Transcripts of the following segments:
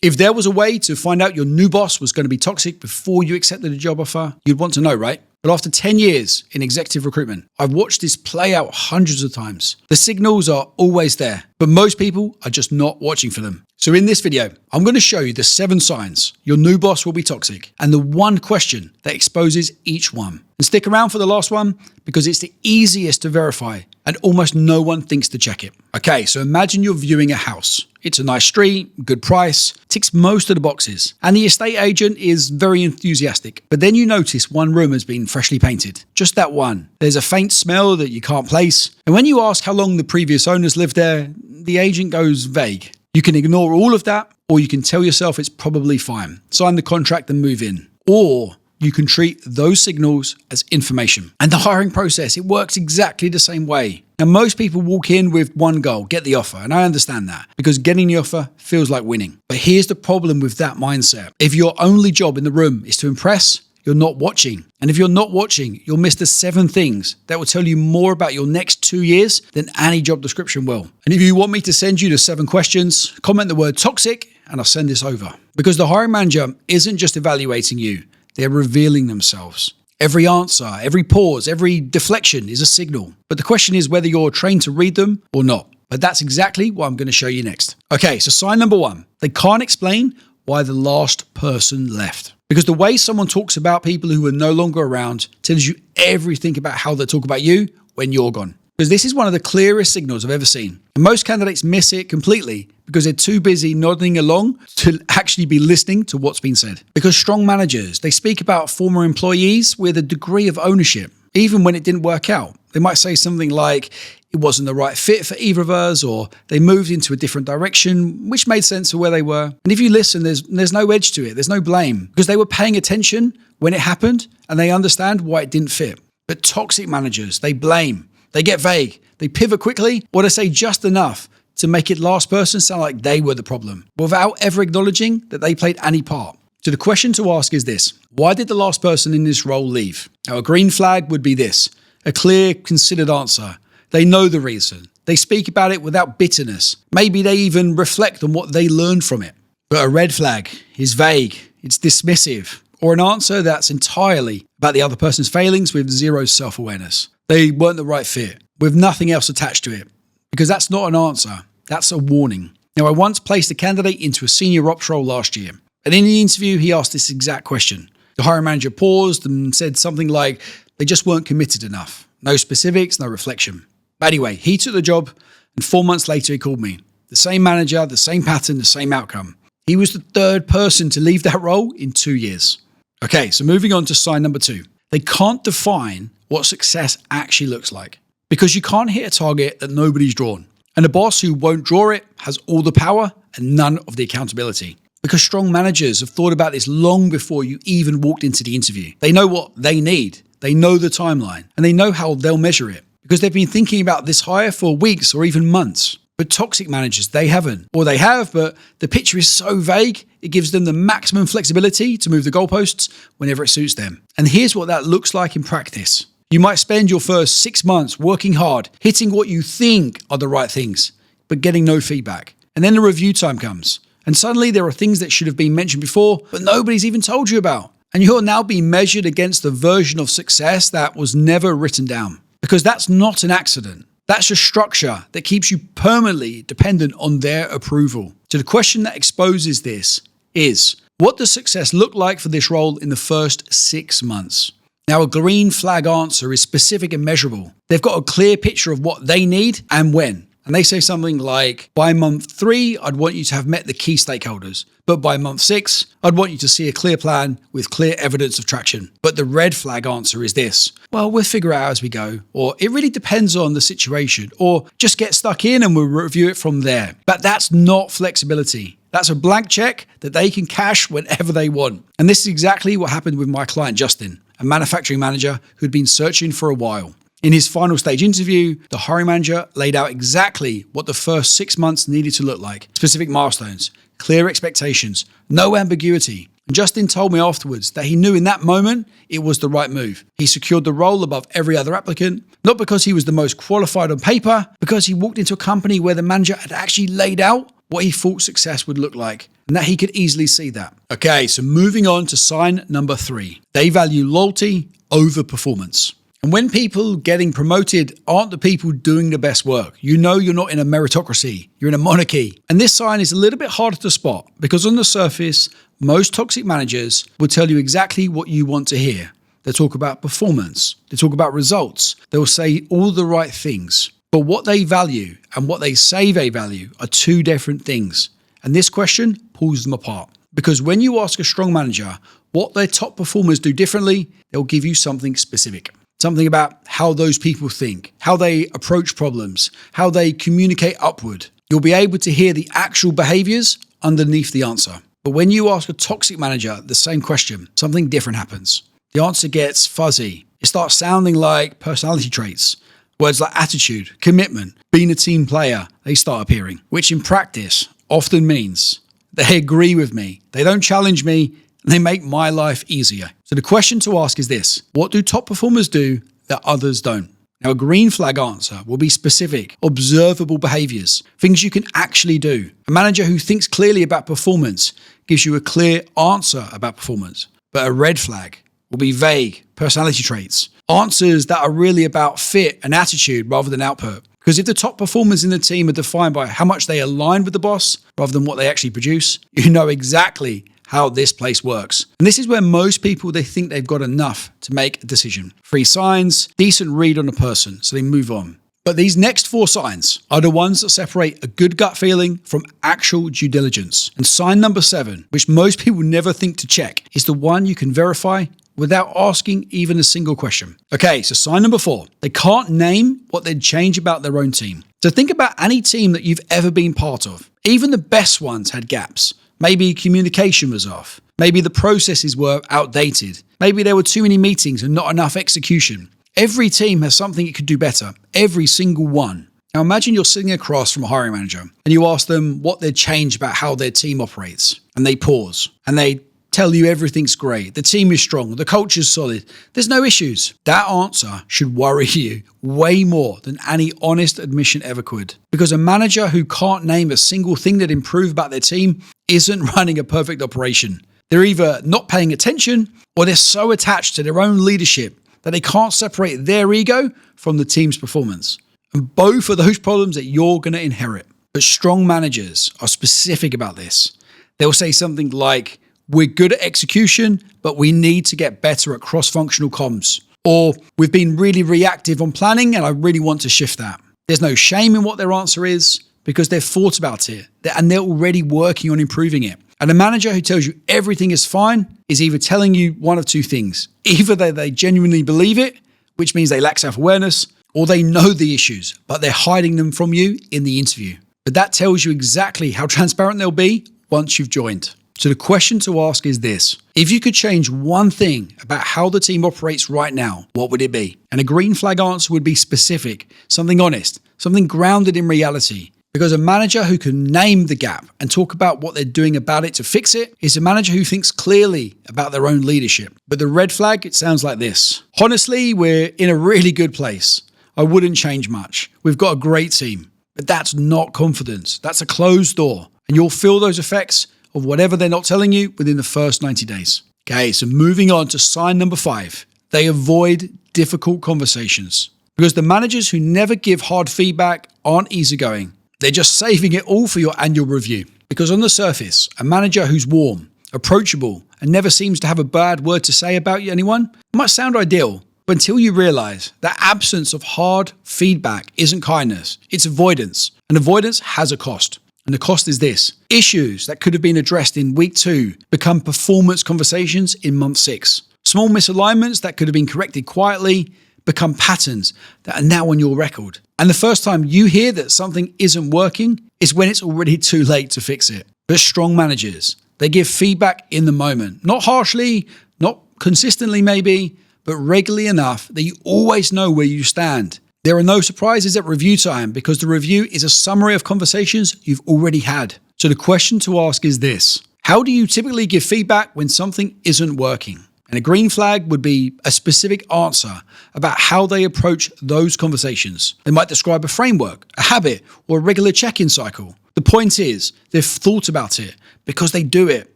If there was a way to find out your new boss was going to be toxic before you accepted a job offer, you'd want to know, right? But after 10 years in executive recruitment, I've watched this play out hundreds of times. The signals are always there, but most people are just not watching for them. So in this video, I'm going to show you the 7 signs your new boss will be toxic and the one question that exposes each one. And stick around for the last one because it's the easiest to verify and almost no one thinks to check it. Okay, so imagine you're viewing a house. It's a nice street, good price, ticks most of the boxes, and the estate agent is very enthusiastic. But then you notice one room has been freshly painted. Just that one. There's a faint smell that you can't place. And when you ask how long the previous owners lived there, the agent goes vague. You can ignore all of that, or you can tell yourself it's probably fine. Sign the contract and move in. Or you can treat those signals as information. And the hiring process, it works exactly the same way. Now, most people walk in with one goal, get the offer. And I understand that because getting the offer feels like winning. But here's the problem with that mindset. If your only job in the room is to impress, you're not watching. And if you're not watching, you'll miss the 7 things that will tell you more about your next 2 years than any job description will. And if you want me to send you the 7 questions, comment the word toxic and I'll send this over. Because the hiring manager isn't just evaluating you. They're revealing themselves. Every answer, every pause, every deflection is a signal. But the question is whether you're trained to read them or not. But that's exactly what I'm going to show you next. Okay, so sign number 1. They can't explain why the last person left. Because the way someone talks about people who are no longer around tells you everything about how they talk about you when you're gone. Because this is one of the clearest signals I've ever seen. And most candidates miss it completely because they're too busy nodding along to actually be listening to what's been said. Because strong managers, they speak about former employees with a degree of ownership, even when it didn't work out. They might say something like, it wasn't the right fit for either of us, or they moved into a different direction, which made sense for where they were. And if you listen, there's no edge to it. There's no blame because they were paying attention when it happened and they understand why it didn't fit. But toxic managers, they blame. They get vague, they pivot quickly, or they say just enough to make it last person sound like they were the problem, without ever acknowledging that they played any part. So the question to ask is this: why did the last person in this role leave? Now, a green flag would be this: a clear, considered answer. They know the reason. They speak about it without bitterness. Maybe they even reflect on what they learned from it. But a red flag is vague, it's dismissive, or an answer that's entirely about the other person's failings with zero self-awareness. They weren't the right fit, with nothing else attached to it. Because that's not an answer, that's a warning. Now, I once placed a candidate into a senior ops role last year, and in the interview, he asked this exact question. The hiring manager paused and said something like, they just weren't committed enough. No specifics, no reflection. But anyway, he took the job, and 4 months later, he called me. The same manager, the same pattern, the same outcome. He was the 3rd person to leave that role in 2 years. Okay, so moving on to sign number 2. They can't define what success actually looks like because you can't hit a target that nobody's drawn. And a boss who won't draw it has all the power and none of the accountability. Because strong managers have thought about this long before you even walked into the interview. They know what they need. They know the timeline and they know how they'll measure it because they've been thinking about this hire for weeks or even months. But toxic managers, they haven't. Or they have, but the picture is so vague, it gives them the maximum flexibility to move the goalposts whenever it suits them. And here's what that looks like in practice. You might spend your first 6 months working hard, hitting what you think are the right things, but getting no feedback. And then the review time comes. And suddenly there are things that should have been mentioned before, but nobody's even told you about. And you're now being measured against the version of success that was never written down. Because that's not an accident. That's a structure that keeps you permanently dependent on their approval. So the question that exposes this is, what does success look like for this role in the first 6 months? Now, a green flag answer is specific and measurable. They've got a clear picture of what they need and when. And they say something like, by month 3, I'd want you to have met the key stakeholders. But by month 6, I'd want you to see a clear plan with clear evidence of traction. But the red flag answer is this: well, we'll figure it out as we go. Or it really depends on the situation. Or just get stuck in and we'll review it from there. But that's not flexibility. That's a blank check that they can cash whenever they want. And this is exactly what happened with my client, Justin, a manufacturing manager who'd been searching for a while. In his final stage interview, the hiring manager laid out exactly what the first 6 months needed to look like. Specific milestones, clear expectations, no ambiguity. And Justin told me afterwards that he knew in that moment it was the right move. He secured the role above every other applicant, not because he was the most qualified on paper, because he walked into a company where the manager had actually laid out what he thought success would look like. and that he could easily see that. Okay, so moving on to sign number 3. They value loyalty over performance. And when people getting promoted aren't the people doing the best work, you know you're not in a meritocracy, you're in a monarchy. And this sign is a little bit harder to spot because on the surface, most toxic managers will tell you exactly what you want to hear. They'll talk about performance, they talk about results, they'll say all the right things. But what they value and what they say they value are two different things. And this question pulls them apart. Because when you ask a strong manager what their top performers do differently, they'll give you something specific. Something about how those people think, how they approach problems, how they communicate upward. You'll be able to hear the actual behaviors underneath the answer. But when you ask a toxic manager the same question, something different happens. The answer gets fuzzy. It starts sounding like personality traits. Words like attitude, commitment, being a team player, they start appearing, which in practice often means they agree with me, they don't challenge me, and they make my life easier. So the question to ask is this: what do top performers do that others don't? Now, a green flag answer will be specific, observable behaviors, things you can actually do. A manager who thinks clearly about performance gives you a clear answer about performance. But a red flag will be vague personality traits, answers that are really about fit and attitude rather than output. Because if the top performers in the team are defined by how much they align with the boss rather than what they actually produce, you know exactly how this place works. And this is where most people, they think they've got enough to make a decision. 3 signs, decent read on a person, so they move on. But these next 4 signs are the ones that separate a good gut feeling from actual due diligence. And sign number 7, which most people never think to check, is the one you can verify without asking even a single question. Okay, so sign number 4, they can't name what they'd change about their own team. So think about any team that you've ever been part of. Even the best ones had gaps. Maybe communication was off. Maybe the processes were outdated. Maybe there were too many meetings and not enough execution. Every team has something it could do better. Every single one. Now imagine you're sitting across from a hiring manager and you ask them what they'd change about how their team operates. And they pause and they tell you everything's great. The team is strong. The culture's solid. There's no issues. That answer should worry you way more than any honest admission ever could. Because a manager who can't name a single thing that improve about their team isn't running a perfect operation. They're either not paying attention or they're so attached to their own leadership that they can't separate their ego from the team's performance. And both are those problems that you're going to inherit. But strong managers are specific about this. They'll say something like, we're good at execution, but we need to get better at cross-functional comms. Or we've been really reactive on planning and I really want to shift that. There's no shame in what their answer is because they've thought about it and they're already working on improving it. And a manager who tells you everything is fine is either telling you one of two things. Either they genuinely believe it, which means they lack self-awareness, or they know the issues, but they're hiding them from you in the interview. But that tells you exactly how transparent they'll be once you've joined. So the question to ask is this: if you could change one thing about how the team operates right now, what would it be? And a green flag answer would be specific, something honest, something grounded in reality. Because a manager who can name the gap and talk about what they're doing about it to fix it is a manager who thinks clearly about their own leadership. But the red flag, it sounds like this: honestly, we're in a really good place. I wouldn't change much. We've got a great team. But that's not confidence. That's a closed door. And you'll feel those effects of whatever they're not telling you within the first 90 days. Okay, so moving on to sign number 5. They avoid difficult conversations. Because the managers who never give hard feedback aren't easygoing. They're just saving it all for your annual review. Because on the surface, a manager who's warm, approachable, and never seems to have a bad word to say about anyone might sound ideal. But until you realize that absence of hard feedback isn't kindness, it's avoidance. And avoidance has a cost. And the cost is this: issues that could have been addressed in week 2 become performance conversations in month 6. Small misalignments that could have been corrected quietly become patterns that are now on your record. And the first time you hear that something isn't working is when it's already too late to fix it. But strong managers, they give feedback in the moment. Not harshly, not consistently maybe, but regularly enough that you always know where you stand. There are no surprises at review time because the review is a summary of conversations you've already had. So the question to ask is this: how do you typically give feedback when something isn't working? And a green flag would be a specific answer about how they approach those conversations. They might describe a framework, a habit, or a regular check-in cycle. The point is, they've thought about it because they do it.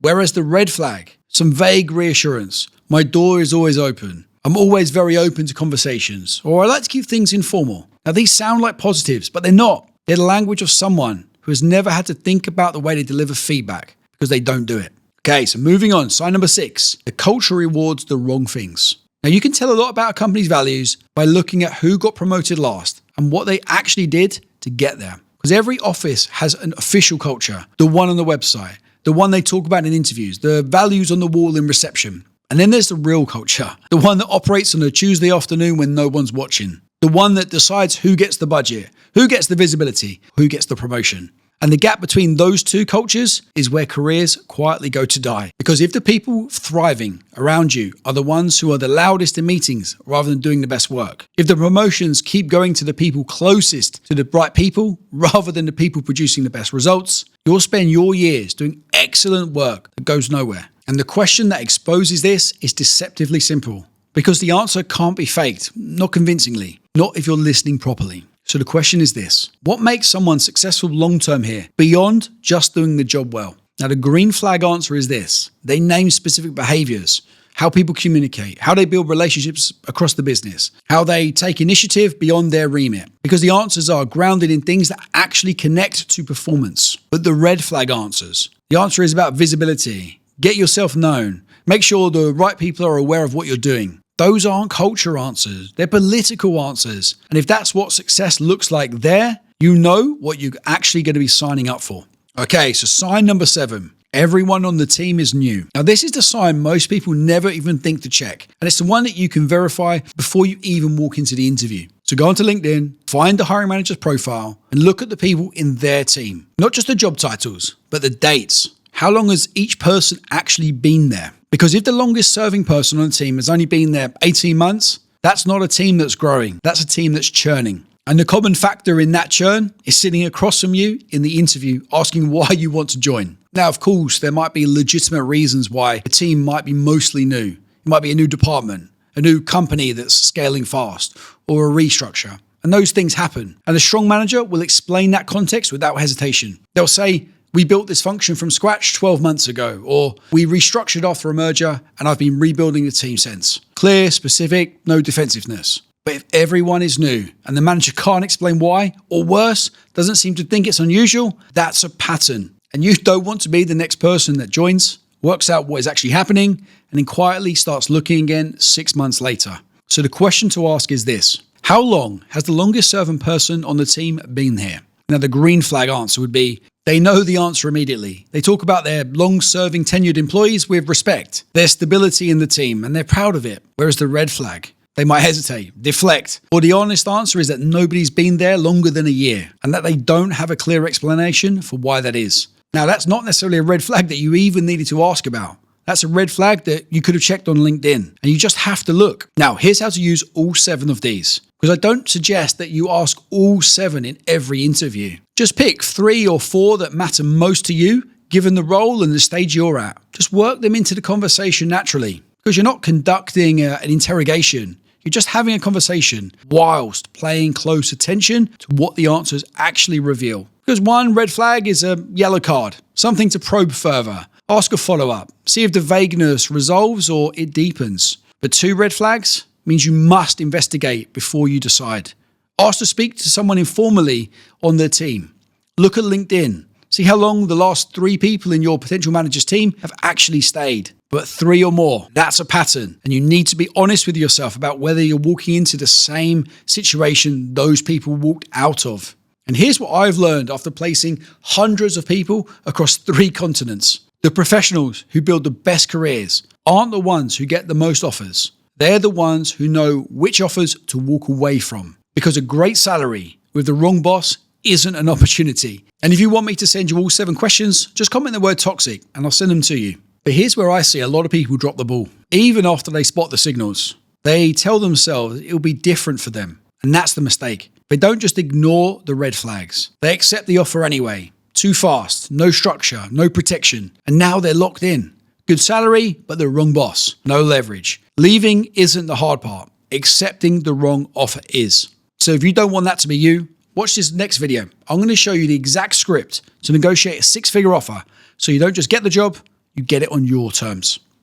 Whereas the red flag, some vague reassurance, my door is always open. I'm always very open to conversations, or I like to keep things informal. Now these sound like positives, but they're not. They're the language of someone who has never had to think about the way they deliver feedback because they don't do it. Okay, so moving on, sign number 6, the culture rewards the wrong things. Now you can tell a lot about a company's values by looking at who got promoted last and what they actually did to get there. Because every office has an official culture, the one on the website, the one they talk about in interviews, the values on the wall in reception. And then there's the real culture, the one that operates on a Tuesday afternoon when no one's watching, the one that decides who gets the budget, who gets the visibility, who gets the promotion. And the gap between those two cultures is where careers quietly go to die. Because if the people thriving around you are the ones who are the loudest in meetings rather than doing the best work, if the promotions keep going to the people closest to the right people rather than the people producing the best results, you'll spend your years doing excellent work that goes nowhere. And the question that exposes this is deceptively simple. Because the answer can't be faked, not convincingly, not if you're listening properly. So the question is this: what makes someone successful long-term here beyond just doing the job well? Now the green flag answer is this: they name specific behaviors, how people communicate, how they build relationships across the business, how they take initiative beyond their remit. Because the answers are grounded in things that actually connect to performance. But the red flag answers, the answer is about visibility. Get yourself known. Make sure the right people are aware of what you're doing. Those aren't culture answers, they're political answers. And if that's what success looks like there, you know what you're actually going to be signing up for. Okay, so sign number 7. Everyone on the team is new. Now this is the sign most people never even think to check. And it's the one that you can verify before you even walk into the interview. So go onto LinkedIn, find the hiring manager's profile, and look at the people in their team. Not just the job titles, but the dates. How long has each person actually been there? Because if the longest serving person on the team has only been there 18 months, that's not a team that's growing. That's a team that's churning. And the common factor in that churn is sitting across from you in the interview asking why you want to join. Now, of course, there might be legitimate reasons why a team might be mostly new. It might be a new department, a new company that's scaling fast, or a restructure. And those things happen. And the strong manager will explain that context without hesitation. They'll say, we built this function from scratch 12 months ago, or we restructured after a merger and I've been rebuilding the team since. Clear, specific, no defensiveness. But if everyone is new and the manager can't explain why, or worse, doesn't seem to think it's unusual, that's a pattern. And you don't want to be the next person that joins, works out what is actually happening, and then quietly starts looking again 6 months later. So the question to ask is this: how long has the longest serving person on the team been here? Now the green flag answer would be, they know the answer immediately. They talk about their long-serving tenured employees with respect, their stability in the team, and they're proud of it. Whereas the red flag, they might hesitate, deflect, or the honest answer is that nobody's been there longer than a year and that they don't have a clear explanation for why that is. Now, that's not necessarily a red flag that you even needed to ask about. That's a red flag that you could have checked on LinkedIn, and you just have to look. Now, here's how to use all 7 of these, because I don't suggest that you ask all 7 in every interview. Just pick 3 or 4 that matter most to you, given the role and the stage you're at. Just work them into the conversation naturally, because you're not conducting an interrogation. You're just having a conversation whilst paying close attention to what the answers actually reveal. Because one red flag is a yellow card, something to probe further. Ask a follow-up, see if the vagueness resolves or it deepens. But 2 red flags means you must investigate before you decide. Ask to speak to someone informally on their team. Look at LinkedIn. See how long the last 3 people in your potential manager's team have actually stayed. But 3 or more, that's a pattern. And you need to be honest with yourself about whether you're walking into the same situation those people walked out of. And here's what I've learned after placing hundreds of people across 3 continents. The professionals who build the best careers aren't the ones who get the most offers. They're the ones who know which offers to walk away from. Because a great salary with the wrong boss isn't an opportunity. And if you want me to send you all 7 questions, just comment the word toxic and I'll send them to you. But here's where I see a lot of people drop the ball, even after they spot the signals. They tell themselves it'll be different for them. And that's the mistake. They don't just ignore the red flags. They accept the offer anyway. Too fast, no structure, no protection. And now they're locked in. Good salary, but the wrong boss. No leverage. Leaving isn't the hard part. Accepting the wrong offer is. So if you don't want that to be you, watch this next video. I'm going to show you the exact script to negotiate a six-figure offer so you don't just get the job, you get it on your terms.